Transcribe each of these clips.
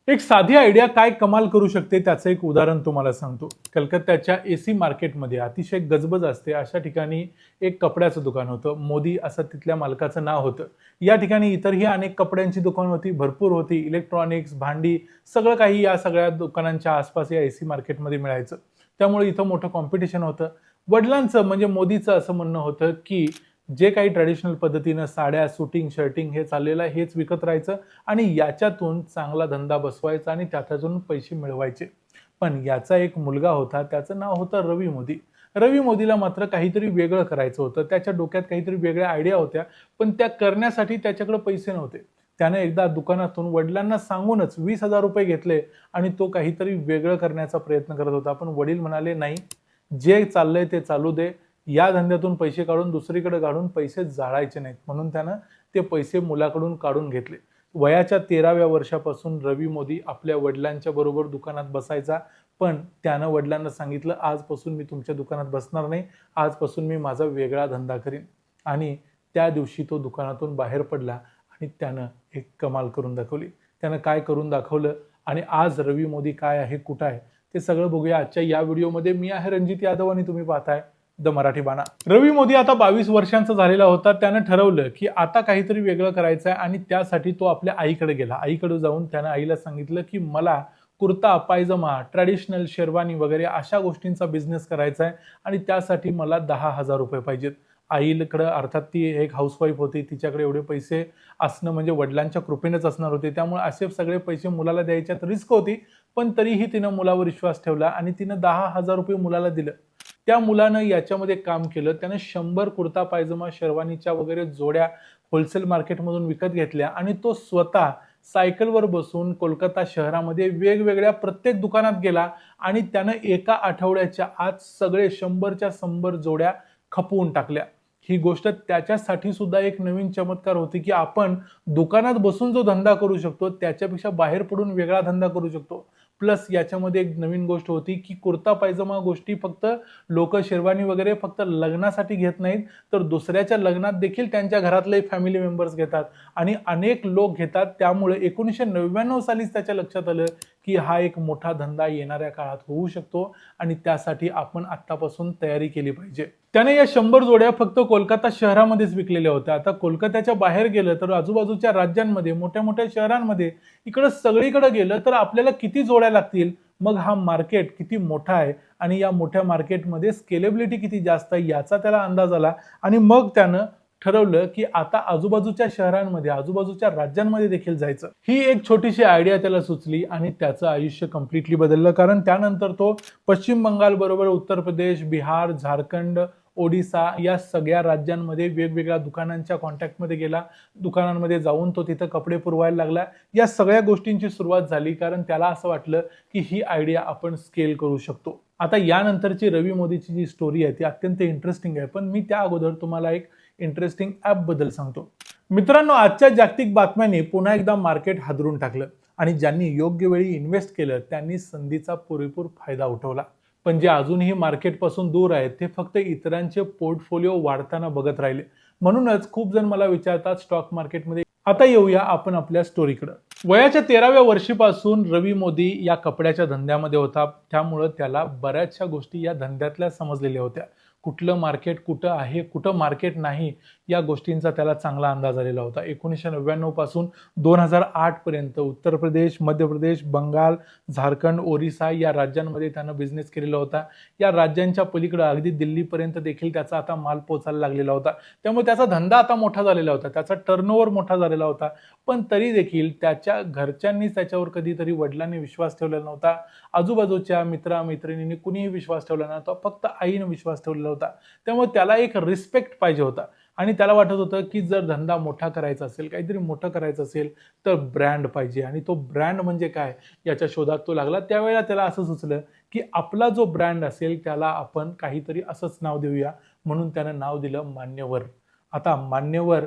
एक साधी आयडिया काय कमाल करू शकते त्याचं एक उदाहरण तुम्हाला सांगतो. कलकत्त्याच्या एसी मार्केटमध्ये अतिशय गजबज असते अशा ठिकाणी एक कपड्याचं दुकान होतं. मोदी असं तिथल्या मालकाचं नाव होतं. या ठिकाणी इतरही अनेक कपड्यांची दुकान होती, भरपूर होती. इलेक्ट्रॉनिक्स, भांडी सगळं काही या सगळ्या दुकानांच्या आसपास या एसी मार्केटमध्ये मिळायचं. त्यामुळे इथं मोठं कॉम्पिटिशन होतं. वडिलांचं म्हणजे मोदीचं असं म्हणणं होतं की जे काही ट्रॅडिशनल पद्धतीनं साड्या, सुटिंग, शर्टिंग हे चाललेलं आहे हेच विकत राहायचं आणि याच्यातून चांगला धंदा बसवायचा आणि त्याच्यातून पैसे मिळवायचे. पण याचा एक मुलगा होता, त्याचं नाव होतं रवी मोदी. रवी मोदीला मात्र काहीतरी वेगळं करायचं होतं. त्याच्या डोक्यात काहीतरी वेगळ्या आयडिया होत्या, पण त्या करण्यासाठी त्याच्याकडे पैसे नव्हते. त्याने एकदा दुकानातून वडिलांना सांगूनच ₹20,000 घेतले आणि तो काहीतरी वेगळं करण्याचा प्रयत्न करत होता. पण वडील म्हणाले, "नाही, जे चाललंय ते चालू दे. या धंद्यातून पैसे काढून दुसरीकडे काढून पैसे जाळायचे नाहीत." म्हणून त्यानं ते पैसे मुलाकडून काढून घेतले. वयाच्या 13व्या वर्षापासून रवी मोदी आपल्या वडिलांच्या बरोबर दुकानात बसायचा. पण त्यानं वडिलांना सांगितलं, "आजपासून मी तुमच्या दुकानात बसणार नाही. आजपासून मी माझा वेगळा धंदा करीन." आणि त्या दिवशी तो दुकानातून बाहेर पडला आणि त्यानं एक कमाल करून दाखवली. त्यानं काय करून दाखवलं आणि आज रवी मोदी काय आहे, कुठं आहे, ते सगळं बघूया आजच्या या व्हिडिओमध्ये. मी आहे रणजित यादव आणि तुम्ही पाहताय द मराठी बाणा. रवी मोदी आता 22 वर्षांचा झालेला होता. त्यानं ठरवलं की आता काहीतरी वेगळं करायचं आहे आणि त्यासाठी तो आपल्या आईकडे गेला. आईकडे जाऊन त्यानं आईला सांगितलं की मला कुर्ता, पायजमा, ट्रॅडिशनल शेरवानी वगैरे अशा गोष्टींचा बिझनेस करायचा आहे आणि त्यासाठी मला ₹10,000 पाहिजेत. आईकडे अर्थात ती एक हाऊसवाईफ होती. तिच्याकडे एवढे पैसे असणं म्हणजे वडिलांच्या कृपेनेच असणार होते. त्यामुळे असे सगळे पैसे मुलाला द्यायच्यात रिस्क होती. पण तरीही तिनं मुलावर विश्वास ठेवला आणि तिनं ₹10,000 मुलाला दिलं. त्या मुलानं याच्यामध्ये काम केलं. त्यानं 100 कुर्ता पायजमा शेरवानीच्या वगैरे जोड्या होलसेल मार्केटमधून विकत घेतल्या आणि तो स्वतः सायकलवर बसून कोलकाता शहरामध्ये वेगवेगळ्या प्रत्येक दुकानात गेला आणि त्यानं एका आठवड्याच्या आत सगळे 100च्या 100 जोड्या खपवून टाकल्या. ही गोष्ट त्याच्यासाठी सुद्धा एक नवीन चमत्कार होती की आपण दुकानात बसून जो धंदा करू शकतो त्याच्यापेक्षा बाहेर पडून वेगळा धंदा करू शकतो. प्लस याच्यामध्ये एक नवीन गोष्ट होती की कुर्ता पायजमा गोष्टी फक्त लोक शेरवानी वगैरे फक्त लग्नासाठी घेत नाहीत, तर दुसऱ्याच्या लग्नात देखील त्यांच्या घरातले फॅमिली मेंबर्स घेतात आणि अनेक लोक घेतात. त्यामुळे 1999 सालीच त्याच्या लक्षात आलं की हा एक मोठा धंदा येणाऱ्या काळात होऊ शकतो आणि त्यासाठी आपण आत्तापासून तयारी केली पाहिजे. त्याने या 100 जोड्या फक्त कोलकाता शहरामध्येच विकलेल्या होत्या. आता कोलकात्याच्या बाहेर गेलं तर आजूबाजूच्या राज्यांमध्ये, मोठ्या मोठ्या शहरांमध्ये, इकडं सगळीकडे गेलं तर आपल्याला किती जोड्या लागतील. मग हा मार्केट किती मोठा आहे आणि या मोठ्या मार्केटमध्ये स्केलेबिलिटी किती जास्त आहे याचा त्याला अंदाज आला आणि मग त्यानं ठरवलं की आता आजूबाजूच्या शहरांमध्ये, आजूबाजूच्या राज्यांमध्ये देखील जायचं. ही एक छोटीशी आयडिया त्याला सुचली आणि त्याचं आयुष्य कम्प्लिटली बदललं. कारण त्यानंतर तो पश्चिम बंगाल बरोबर उत्तर प्रदेश, बिहार, झारखंड, ओडिसा या सगळ्या राज्यांमध्ये वेगवेगळ्या दुकानांच्या कॉन्टॅक्टमध्ये गेला. दुकानांमध्ये जाऊन तो तिथं कपडे पुरवायला लागला. या सगळ्या गोष्टींची सुरुवात झाली कारण त्याला असं वाटलं की ही आयडिया आपण स्केल करू शकतो. आता यानंतरची रवी मोदीची जी स्टोरी आहे ती अत्यंत इंटरेस्टिंग आहे. पण मी त्या अगोदर तुम्हाला एक इंटरेस्टिंग ॲप बद्दल सांगतो. मित्रांनो, आजच्या जागतिक बातम्यांनी पुन्हा एकदा मार्केट हादरून टाकलं आणि ज्यांनी योग्य वेळी इन्व्हेस्ट केलं त्यांनी संधीचा पुरेपूर फायदा उठवला. पण जे अजूनही मार्केटपासून दूर आहेत ते फक्त इतरांचे पोर्टफोलिओ वाढताना बघत राहिले. म्हणूनच खूप जण मला विचारतात स्टॉक मार्केटमध्ये. आता येऊया आपण आपल्या स्टोरीकडे. वयाच्या 13व्या वर्षीपासून रवी मोदी या कपड्याच्या धंद्यामध्ये होता. त्यामुळं त्याला बऱ्याचशा गोष्टी या धंद्यातल्या समजलेल्या होत्या. कुठलं मार्केट कुठं आहे, कुठं मार्केट नाही, या गोष्टींचा त्याला चांगला अंदाज आलेला होता. 1999 पासून 2008 पर्यंत उत्तर प्रदेश, मध्य प्रदेश, बंगाल, झारखंड, ओरिसा या राज्यांमध्ये त्यानं बिझनेस केलेला होता. या राज्यांच्या पलीकडे अगदी दिल्लीपर्यंत देखील त्याचा आता माल पोचायला लागलेला होता. त्यामुळे त्याचा धंदा आता मोठा झालेला होता, त्याचा टर्नओव्हर मोठा झालेला होता. पण तरी देखील त्याच्या घरच्यांनीच त्याच्यावर कधीतरी, वडिलांनी विश्वास ठेवलेला नव्हता. आजूबाजूच्या मित्र-मैत्रिणींनी कुणीही विश्वास ठेवला नव्हता. फक्त आईने विश्वास ठेवलेला होता. त्यामुळे त्याला एक रिस्पेक्ट पाहिजे होता आणि त्याला वाटत होतं की जर धंदा मोठा करायचा असेल, काहीतरी मोठं करायचं असेल तर ब्रँड पाहिजे आणि तो ब्रँड म्हणजे काय याच्या शोधात तो लागला. त्यावेळेला त्याला असं सुचलं की आपला जो ब्रँड असेल त्याला आपण काहीतरी असंच नाव देऊया. म्हणून त्यानं नाव दिलं मान्यवर. आता मान्यवर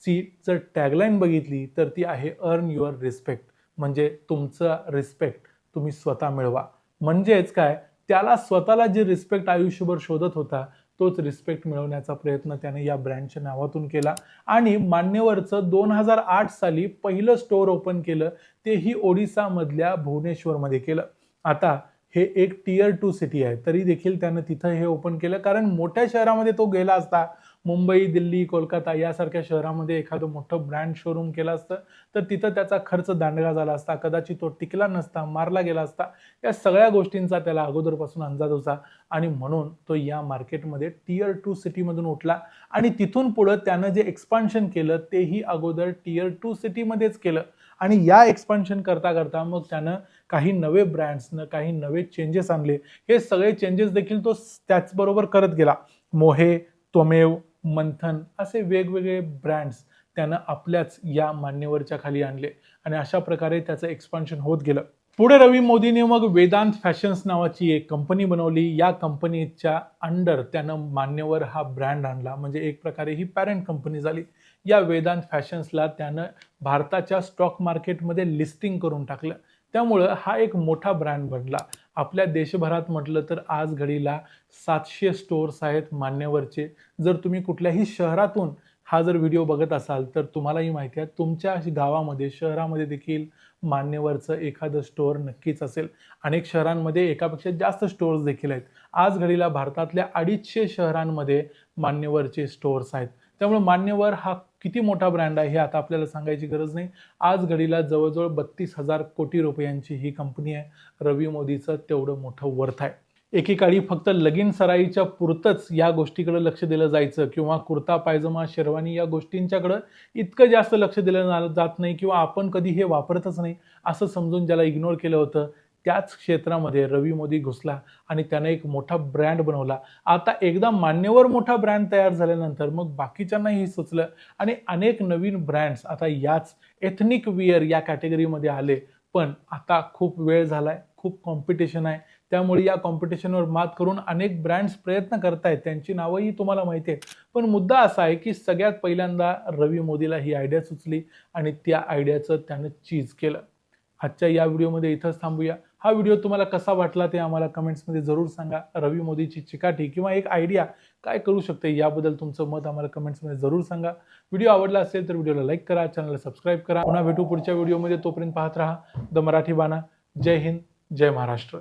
ची जर टॅगलाईन बघितली तर ती आहे अर्न युअर रिस्पेक्ट. म्हणजे तुमचा रिस्पेक्ट तुम्ही स्वतः मिळवा. म्हणजेच काय, त्याला स्वतःला जे रिस्पेक्ट आयुष्यभर शोधत होता तोच रिस्पेक्ट मिळवण्याचा प्रयत्न त्याने या ब्रँडच्या नावातून केला आणि मान्यवरचं 2008 साली पहिलं स्टोअर ओपन केलं, तेही ओडिसामधल्या भुवनेश्वरमध्ये केलं. आता हे एक टियर 2 सिटी आहे, तरी देखील त्यानं तिथं हे ओपन केलं, कारण मोठ्या शहरामध्ये तो गेला असता, मुंबई, दिल्ली, कोलकाता यासारख्या शहरामध्ये एखादं मोठं ब्रँड शोरूम केलं असतं, तर तिथं त्याचा खर्च दांडगा झाला असता, कदाचित तो टिकला नसता, मारला गेला असता. या सगळ्या गोष्टींचा त्याला अगोदरपासून अंदाज होता आणि म्हणून तो या मार्केटमध्ये टियर 2 सिटीमधून उठला आणि तिथून पुढं त्यानं जे एक्सपान्शन केलं तेही अगोदर टियर 2 सिटीमध्येच केलं आणि या एक्सपान्शन करता करता मग त्यानं काही नवे ब्रँड्सनं काही नवे चेंजेस आणले. हे सगळे चेंजेस देखील तो त्याचबरोबर करत गेला. मोहे, त्वमेव, मंथन असे वेगवेगळे ब्रँड्स त्यानं आपल्याच या मान्यवरच्या खाली आणले आणि अशा प्रकारे त्याचं एक्सपान्शन होत गेलं. पुढे रवी मोदीने मग वेदांत फॅशन्स नावाची एक कंपनी बनवली. या कंपनीच्या अंडर त्यानं मान्यवर हा ब्रँड आणला, म्हणजे एक प्रकारे ही पॅरेंट कंपनी झाली. या वेदांत फॅशन्सला त्यानं भारताच्या स्टॉक मार्केटमध्ये लिस्टिंग करून टाकलं. त्यामुळं हा एक मोठा ब्रँड बनला. आपल्या देशभरात म्हटलं तर आज घडीला 700 स्टोअर्स आहेत मान्यवरचे. जर तुम्ही कुठल्याही शहरातून हा जर व्हिडिओ बघत असाल तर तुम्हालाही माहिती आहे, तुमच्या गावामध्ये, शहरामध्ये देखील मान्यवरचं एखादं स्टोअर नक्कीच असेल. अनेक शहरांमध्ये एकापेक्षा जास्त स्टोअर्स देखील आहेत. आज घडीला भारतातल्या 250 शहरांमध्ये मान्यवरचे स्टोअर्स आहेत. त्यामुळे मान्यवर हा किती मोठा ब्रँड आहे हे आता आपल्याला सांगायची गरज नाही. आज घडीला जवळजवळ 32,000 कोटी रुपयांची ही कंपनी आहे. रवी मोदीचं तेवढं मोठं वर्थ आहे. एकेकाळी फक्त लगीन सराईच्या पुरतच या गोष्टीकडे लक्ष दिलं जायचं किंवा कुर्ता पायजमा शेरवानी या गोष्टींच्याकडे इतकं जास्त लक्ष दिलं जात नाही किंवा आपण कधी हे वापरतच नाही असं समजून ज्याला इग्नोर केलं होतं, त्याच क्षेत्रामध्ये रवी मोदी घुसला आणि त्याने एक मोठा ब्रँड बनवला. आता एकदा मान्यवर मोठा ब्रँड तयार झाल्यानंतर मग बाकीच्यांनाही सुचलं आणि अनेक नवीन ब्रँड्स आता याच एथनिक विअर या कॅटेगरीमध्ये आले. पण आता खूप वेळ झालाय, खूप कॉम्पिटिशन आहे. त्यामुळे या कॉम्पिटिशनवर मात करून अनेक ब्रँड्स प्रयत्न करतायत. त्यांची नावंही तुम्हाला माहिती आहेत. पण मुद्दा असा आहे की सगळ्यात पहिल्यांदा रवी मोदीला ही आयडिया सुचली आणि त्या आयडियाचं त्यानं चीज केलं. आजच्या या व्हिडिओमध्ये इथंच थांबूया. हा व्हिडिओ तुम्हाला कसा वाटला ते आम्हाला कमेंट्समध्ये जरूर सांगा. रवी मोदीची चिकाटी किंवा एक आयडिया काय करू शकते याबद्दल तुमचं मत आम्हाला कमेंट्समध्ये जरूर सांगा. व्हिडिओ आवडला असेल तर व्हिडिओला लाईक करा, चॅनलला सबस्क्राईब करा. पुन्हा भेटू पुढच्या व्हिडिओमध्ये. तोपर्यंत पाहत राहा द मराठी बाणा. जय हिंद, जय महाराष्ट्र.